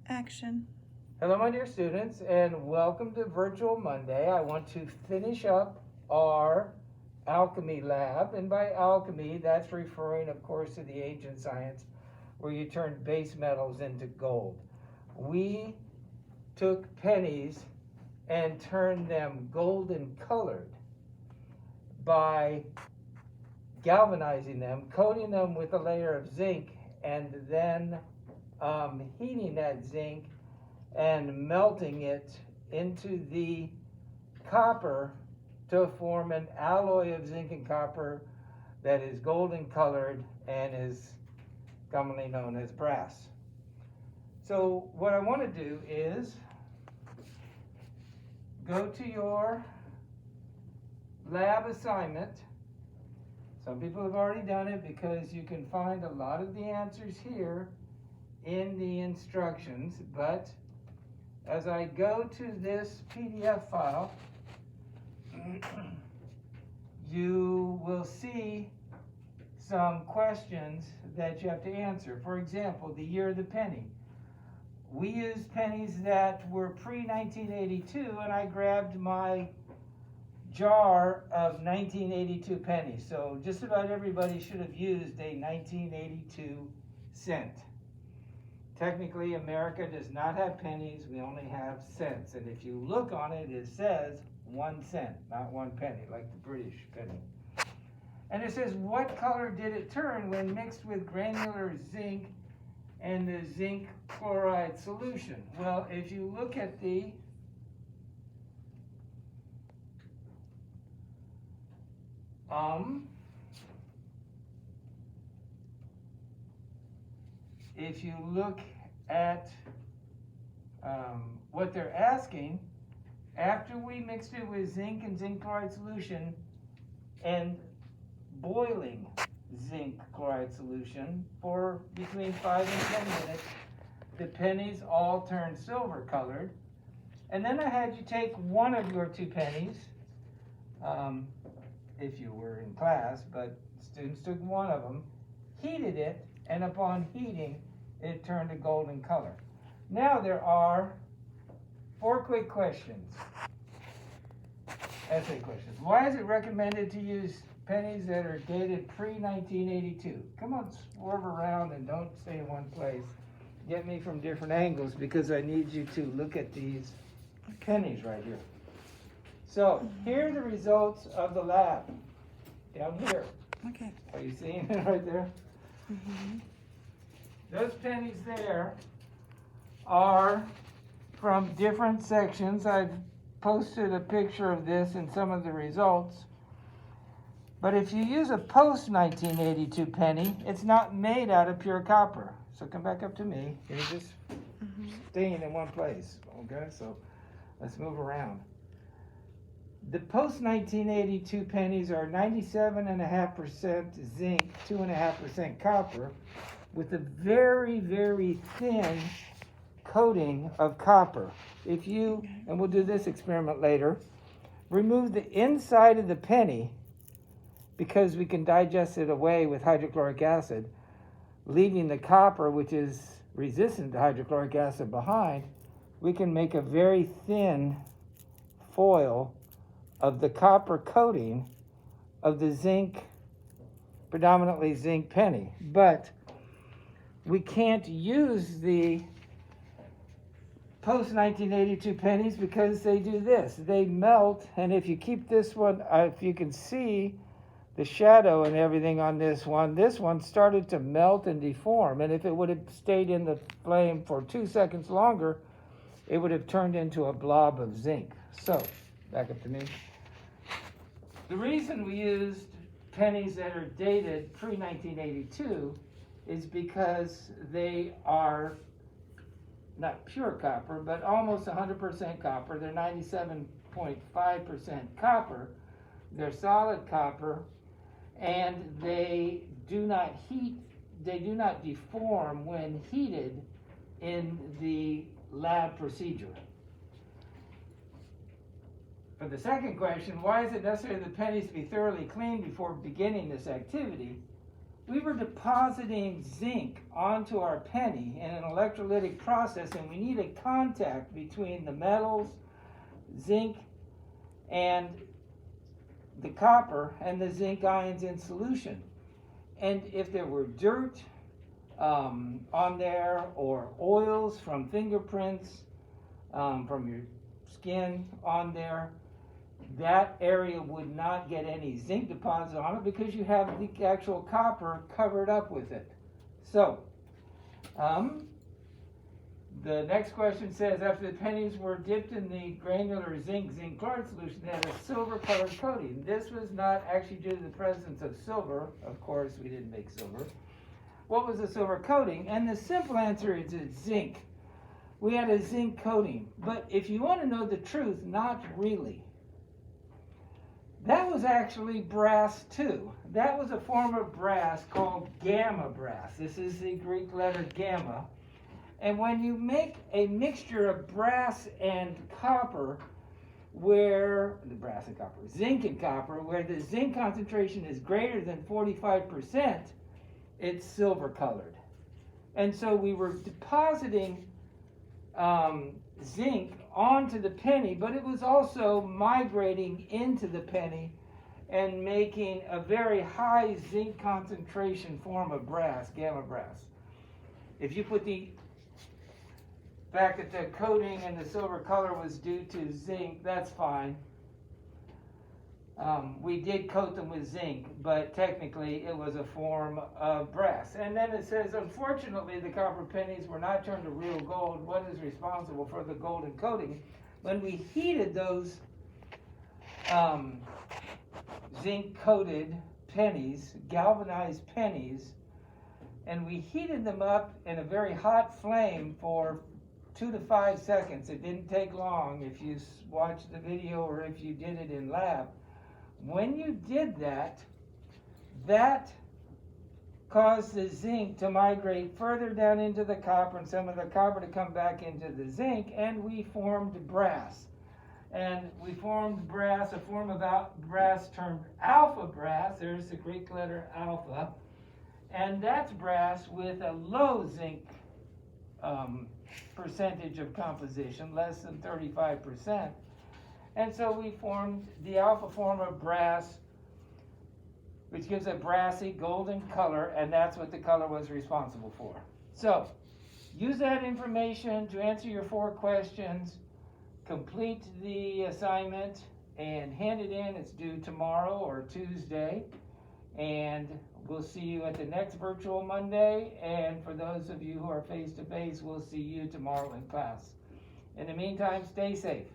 Action. Hello, my dear students, and welcome to Virtual Monday. I want to finish up our alchemy lab, and by alchemy, that's referring, of course, to the ancient science where you turn base metals into gold. We took pennies and turned them golden colored by galvanizing them, coating them with a layer of zinc, and then heating that zinc and melting it into the copper to form an alloy of zinc and copper that is golden colored and is commonly known as brass. So what I want to do is go to your lab assignment. Some people have already done it because you can find a lot of the answers here in the instructions, but as I go to this PDF file, you will see some questions that you have to answer. For example, the year of the penny. We used pennies that were pre-1982, and I grabbed my jar of 1982 pennies. So just about everybody should have used a 1982 cent. Technically, America does not have pennies, we only have cents. And if you look on it, it says 1 cent, not 1 penny, like the British penny. And it says, what color did it turn when mixed with granular zinc and the zinc chloride solution? Well, if you look at the if you look at what they're asking, after we mixed it with zinc and zinc chloride solution and boiling zinc chloride solution for between 5 and 10 minutes, the pennies all turned silver colored. And then I had you take one of your 2 pennies, if you were in class, but students took one of them, heated it, and upon heating, it turned a golden color. Now there are 4 quick questions, essay questions. Why is it recommended to use pennies that are dated pre-1982? Come on, swerve around and don't stay in one place. Get me from different angles because I need you to look at these pennies right here. So here are the results of the lab down here. Okay. Are you seeing it right there? Mm-hmm. Those pennies there are from different sections. I've posted a picture of this in some of the results. But if you use a post-1982 penny, it's not made out of pure copper. So come back up to me. You're just staying in one place. Okay, so let's move around. The post-1982 pennies are 97.5% zinc, 2.5% copper, with a very, very thin coating of copper. If you, and we'll do this experiment later, remove the inside of the penny, because we can digest it away with hydrochloric acid, leaving the copper, which is resistant to hydrochloric acid, behind, we can make a very thin foil of the copper coating of the zinc, predominantly zinc penny. But we can't use the post-1982 pennies because they do this. They melt, and if you keep this one, if you can see the shadow and everything on this one started to melt and deform. And if it would have stayed in the flame for 2 seconds longer, it would have turned into a blob of zinc. So, back up to me. The reason we used pennies that are dated pre-1982 is because they are not pure copper, but almost 100% copper. They're 97.5% copper. They're solid copper, and they do not heat, they do not deform when heated in the lab procedure. For the second question, why is it necessary that pennies be thoroughly cleaned before beginning this activity? we were depositing zinc onto our penny in an electrolytic process, and we need a contact between the metals, zinc, and the copper and the zinc ions in solution. And if there were dirt on there, or oils from fingerprints, from your skin on there, that area would not get any zinc deposit on it because you have the actual copper covered up with it. So, the next question says, after the pennies were dipped in the granular zinc chloride solution, they had a silver colored coating. This was not actually due to the presence of silver. Of course, we didn't make silver. What was the silver coating? And the simple answer is it's zinc. We had a zinc coating. But if you want to know the truth, not really. That was actually brass too. That was a form of brass called gamma brass. This is the Greek letter gamma. And when you make a mixture of brass and copper, zinc and copper, where the zinc concentration is greater than 45%, it's silver colored. And so we were depositing zinc onto the penny, but it was also migrating into the penny and making a very high zinc concentration form of brass, gamma brass. If you put the fact that the coating and the silver color was due to zinc, that's fine. We did coat them with zinc, but technically it was a form of brass. And then it says, unfortunately, the copper pennies were not turned to real gold. What is responsible for the golden coating? When we heated those zinc-coated pennies, galvanized pennies, and we heated them up in a very hot flame for 2 to 5 seconds. It didn't take long if you watched the video or if you did it in lab. When you did that, that caused the zinc to migrate further down into the copper and some of the copper to come back into the zinc, and we formed brass. And we formed brass, a form of brass termed alpha brass. There's the Greek letter alpha. And that's brass with a low zinc percentage of composition, less than 35%. And so we formed the alpha form of brass, which gives a brassy golden color, and that's what the color was responsible for. So use that information to answer your 4 questions, complete the assignment, and hand it in. It's due tomorrow or Tuesday, and we'll see you at the next virtual Monday, and for those of you who are face-to-face, we'll see you tomorrow in class. In the meantime, stay safe.